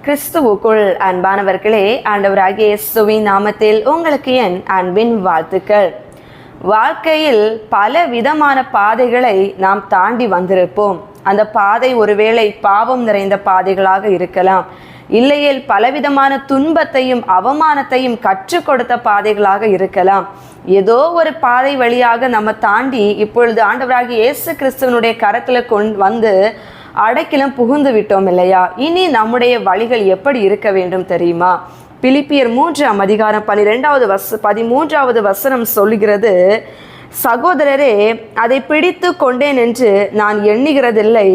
கிறிஸ்துவுக்குள் அன்பானவர்களே, ஆண்டவராகிய இயேசுவின் நாமத்தில் உங்களுக்கு என் அன்பின் வாழ்த்துக்கள். வாழ்க்கையில் பல விதமான பாதைகளை நாம் தாண்டி வந்திருப்போம். அந்த பாதை ஒருவேளை பாவம் நிறைந்த பாதைகளாக இருக்கலாம், இல்லையேல் பலவிதமான துன்பத்தையும் அவமானத்தையும் கற்றுக் கொடுத்த பாதைகளாக இருக்கலாம். ஏதோ ஒரு பாதை வழியாக நம்ம தாண்டி இப்பொழுது ஆண்டவராகிய இயேசு கிறிஸ்துவனுடைய கரத்தில் வந்து அடைக்கலம் புகுந்து விட்டோம் இல்லையா? இனி நம்முடைய வழிகள் எப்படி இருக்க வேண்டும் தெரியுமா? பிலிப்பியர் 3 13வது வசனம் சொல்லுகிறது, சகோதரரே, அதை பிடித்து கொண்டேன் என்று நான் எண்ணுகிறதில்லை,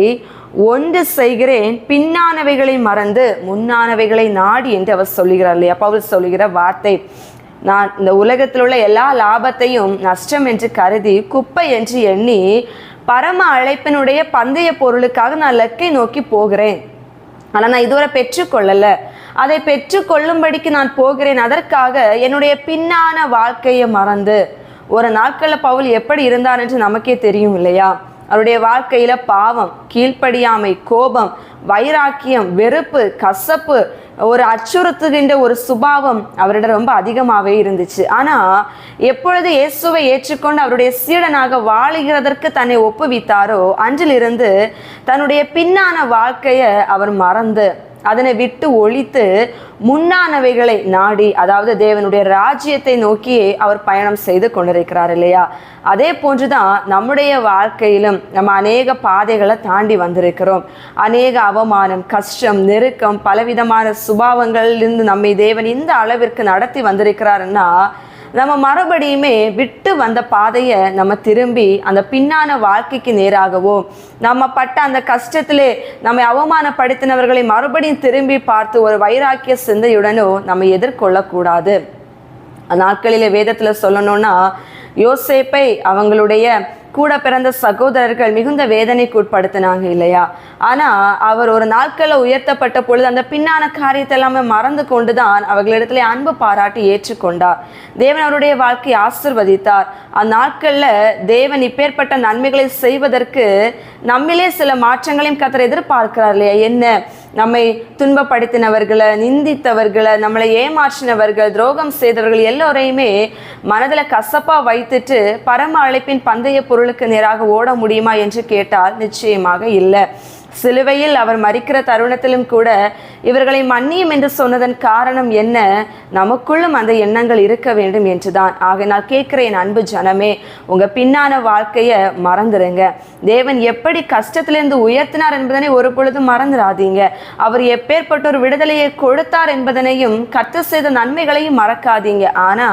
ஒன்று செய்கிறேன், பின்னானவைகளை மறந்து முன்னானவைகளை நாடி என்று அவர் சொல்லுகிறார் இல்லையா? பவுல் சொல்லுகிற வார்த்தை, நான் இந்த உலகத்தில் உள்ள எல்லா லாபத்தையும் நஷ்டம் என்று கருதி குப்பை என்று எண்ணி பரம அழைப்பினுடைய பந்தய பொருளுக்காக நான் லக்கை நோக்கி போகிறேன். ஆனால் நான் இதுவரை பெற்றுக்கொள்ளலை, அதை பெற்றுக்கொள்ளும்படிக்கு நான் போகிறேன். அதற்காக என்னுடைய பின்னான வாழ்க்கையை மறந்து, ஒரு நாட்களில் பவுல் எப்படி இருந்தார் என்று நமக்கே தெரியும் இல்லையா? அவருடைய வாழ்க்கையில பாவம், கீழ்ப்படியாமை, கோபம், வைராக்கியம், வெறுப்பு, கசப்பு, ஒரு அச்சுறுத்துகின்ற ஒரு சுபாவம் அவரிடம் ரொம்ப அதிகமாகவே இருந்துச்சு. ஆனால் எப்பொழுது இயேசுவை ஏற்றுக்கொண்டு அவருடைய சீடனாக வாழுகிறதற்கு தன்னை ஒப்புவித்தாரோ அன்றிலிருந்து தன்னுடைய பின்னான வாழ்க்கையை அவர் மறந்து அதனை விட்டு ஒழித்து முன்னானவைகளை நாடி, அதாவது தேவனுடைய ராஜ்யத்தை நோக்கி அவர் பயணம் செய்து கொண்டிருக்கிறார் இல்லையா? அதே போன்றுதான் நம்முடைய வாழ்க்கையிலும் நம்ம அநேக பாதைகளை தாண்டி வந்திருக்கிறோம். அநேக அவமானம், கஷ்டம், நெருக்கம், பலவிதமான சுபாவங்களிலிருந்து நம்மை தேவன் இந்த அளவிற்கு நடத்தி வந்திருக்கிறாருன்னா, நம்ம மறுபடியுமே விட்டு வந்த பாதையை நம்ம திரும்பி அந்த பின்னான வாழ்க்கைக்கு நேராகவோ, நம்ம பட்ட அந்த கஷ்டத்திலே நம்மை அவமானப்படுத்தினவர்களை மறுபடியும் திரும்பி பார்த்து ஒரு வைராக்கிய சிந்தையுடனோ நம்ம எதிர்கொள்ளக்கூடாது. நாட்களிலே வேதத்தில் சொல்லணும்னா, யோசேப்பை அவங்களுடைய கூட பிறந்த சகோதரர்கள் மிகுந்த வேதனைக்கு உட்படுத்தினாங்க இல்லையா? ஆனால் அவர் ஒரு நாட்களில் உயர்த்தப்பட்ட பொழுது அந்த பின்னான காரியத்தை எல்லாமே மறந்து கொண்டுதான் அவர்களிடத்துல அன்பு பாராட்டி ஏற்றுக்கொண்டார். தேவன் அவருடைய வாழ்க்கையை ஆசிர்வதித்தார். அந்நாட்களில் தேவன் இப்பேற்பட்ட நன்மைகளை செய்வதற்கு நம்மிலே சில மாற்றங்களையும் கர்த்தர் எதிர்பார்க்கிறார் இல்லையா? என்ன, நம்மை துன்பப்படுத்தினவர்களை, நிந்தித்தவர்களை, நம்மளை ஏமாற்றினவர்கள், துரோகம் செய்தவர்கள் எல்லோரையுமே மனதில் கசப்பா வைத்துட்டு பரம அழைப்பின் பந்தய பொருளுக்கு நேராக ஓட முடியுமா என்று கேட்டால் நிச்சயமாக இல்லை. சிலுவையில் அவர் மரிக்கிற தருணத்திலும் கூட இவர்களை மன்னியும் என்று சொன்னதன் காரணம் என்ன? நமக்குள்ளும் அந்த எண்ணங்கள் இருக்க வேண்டும் என்றுதான். ஆகையினால் கேட்கிறேன், அன்பு ஜனமே, உங்க பின்னான வாழ்க்கையை மறந்துடுங்க. தேவன் எப்படி கஷ்டத்திலிருந்து உயர்த்தினார் என்பதனை ஒரு பொழுதும் மறந்துடாதீங்க. அவர் எப்பேற்பட்ட ஒரு விடுதலையை கொடுத்தார் என்பதனையும் கர்த்தர் செய்த நன்மைகளையும் மறக்காதீங்க. ஆனா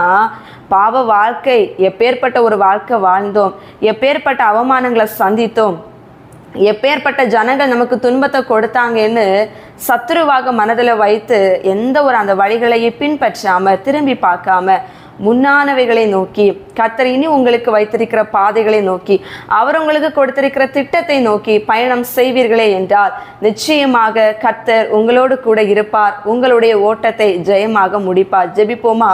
பாவ வாழ்க்கை, எப்பேற்பட்ட ஒரு வாழ்க்கை வாழ்ந்தோம், எப்பேற்பட்ட அவமானங்களை சந்தித்தோம், எப்பேற்பட்ட ஜனங்கள் நமக்கு துன்பத்தை கொடுத்தாங்கன்னு சத்துருவாக மனதில் வைத்து எந்த ஒரு அந்த வழிகளையும் பின்பற்றாம திரும்பி பார்க்காம முன்னானவைகளை நோக்கி, கர்த்தர் இனி உங்களுக்கு வைத்திருக்கிற பாதைகளை நோக்கி, அவர் உங்களுக்கு கொடுத்திருக்கிற திட்டத்தை நோக்கி பயணம் செய்வீர்களே என்றால் நிச்சயமாக கர்த்தர் உங்களோடு கூட இருப்பார். உங்களுடைய ஓட்டத்தை ஜெயமாக முடிப்பார். ஜெபிப்போமா?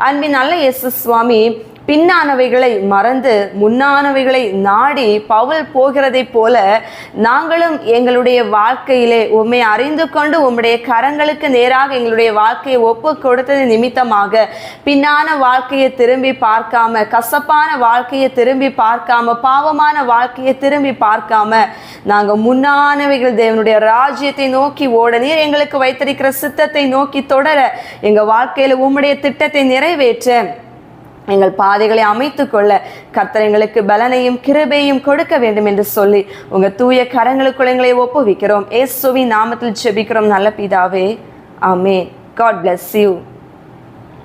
அன்பின் நல்ல இயேசு சுவாமி, பின்னானவைகளை மறந்து முன்னானவைகளை நாடி பவுல் போகிறதை போல நாங்களும் எங்களுடைய வாழ்க்கையிலே உம்மை அறிந்து கொண்டு உம்முடைய கரங்களுக்கு நேராக எங்களுடைய வாழ்க்கையை ஒப்பு கொடுத்தது நிமித்தமாக பின்னான வாழ்க்கையை திரும்பி பார்க்காம, கசப்பான வாழ்க்கையை திரும்பி பார்க்காம, பாவமான வாழ்க்கையை திரும்பி பார்க்காம நாங்கள் முன்னானவைகள் தேவனுடைய ராஜ்யத்தை நோக்கி ஓட, நீர் எங்களுக்கு வைத்திருக்கிற சித்தத்தை நோக்கி தொடர, எங்கள் வாழ்க்கையில் உம்முடைய திட்டத்தை நிறைவேற்ற எங்கள் பாதைகளை அமைத்து கொள்ள கர்த்தர் எங்களுக்கு பலனையும் கிருபையும் கொடுக்க வேண்டும் என்று சொல்லி உங்க தூய கரங்களுக்குள் எங்களை ஒப்புவிக்கிறோம். இயேசுவின் நாமத்தில் ஜெபிக்கிறோம் நல்ல பிதாவே, ஆமென். God bless you.